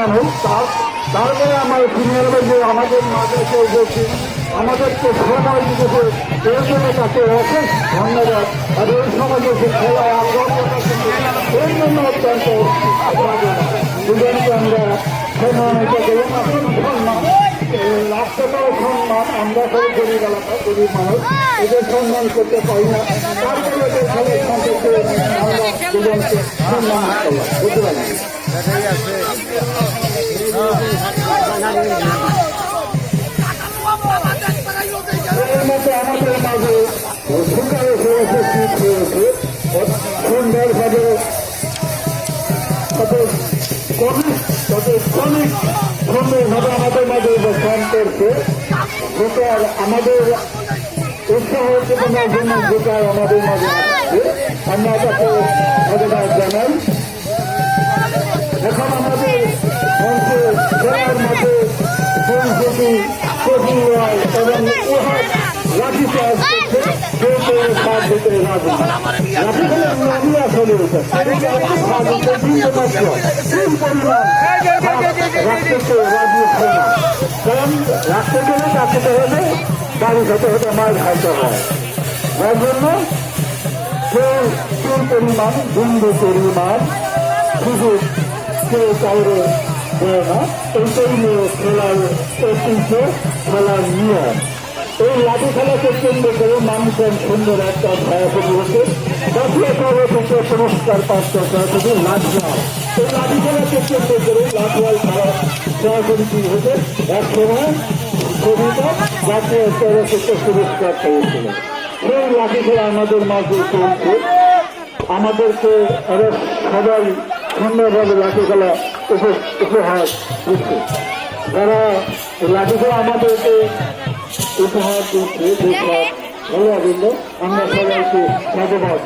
মানুষ তারপরে আমার সিনিয়র যে আমাদের মাঝে কেউ বলছি আমাদেরকে সময় দিতেছে এর জন্য তাকে অশেষ ধন্যবাদ। আর এই সমাজে যে খেলায় আগ্রহ এর জন্য অত্যন্ত দুজনকে আমরা সম্মানিত করি। সম্মান রাষ্ট্রীয় সম্মান আমরা সব গরিব এলাকা গরিব মানুষ এদের সম্মান করতে পারি না। তারপরে এদের খেলার সম্পর্কে আমরা দুজনকে সম্মান করলাম। বুঝতে পারি এর মধ্যে আমাদের মাঝে সুন্দর উপস্থিত হয়েছে সুন্দরভাবে সুন্দরভাবে আমাদের মাঝে অবস্থান করছে। ভোটার আমাদের উৎসাহ চেতনার জন্য ভোটার আমাদের মাঝে আসছে, আমরা তাকে ধন্যবাদ জানাই। এখন আমাদের মঞ্চে খেলার মাঠে ফুলকপি কপি রয় এবং উহার লাঠি চাষ করছে সাত ভিতরে রাখুন লাঠি খেলে নদী আসলে রাখতেছে রাজি হচ্ছে না, কারণ রাখতে গেলে তাকে হলে বাড়ি খেতে হতে মাছ খাইতে হয়। যার জন্য কেউ কেউ পরিমাণ বিন্দু পরিমাণ শুধু কেউ কাউরে দেয় না। এইটাই নিয়ে খেলার ঐতিহ্য, খেলার নিয়ম। এই লাঠি খেলাকে কেন্দ্র করে মানুষের সুন্দর একটা সরাসরি হচ্ছে জাতীয় সর্বশেষে পুরস্কার প্রাপ্ত সরাসরি লাঠিয়াল। এই লাঠি খেলাকে কেন্দ্র করে লাঠিয়াল খেলা সরাসরি হচ্ছে এক সময় কবিতা জাতীয় সর্বশেষে পুরস্কার পেয়েছিল। সেই লাঠি খেলা আমাদের মাঝে চলছে। আমাদেরকে আরো সবাই সুন্দরভাবে লাঠি খেলা উপহার দিচ্ছে। যারা লাঠি খেলা আমাদেরকে উপহার দিচ্ছে, ধন্যবাদ। আমরা সবাইকে ধন্যবাদ।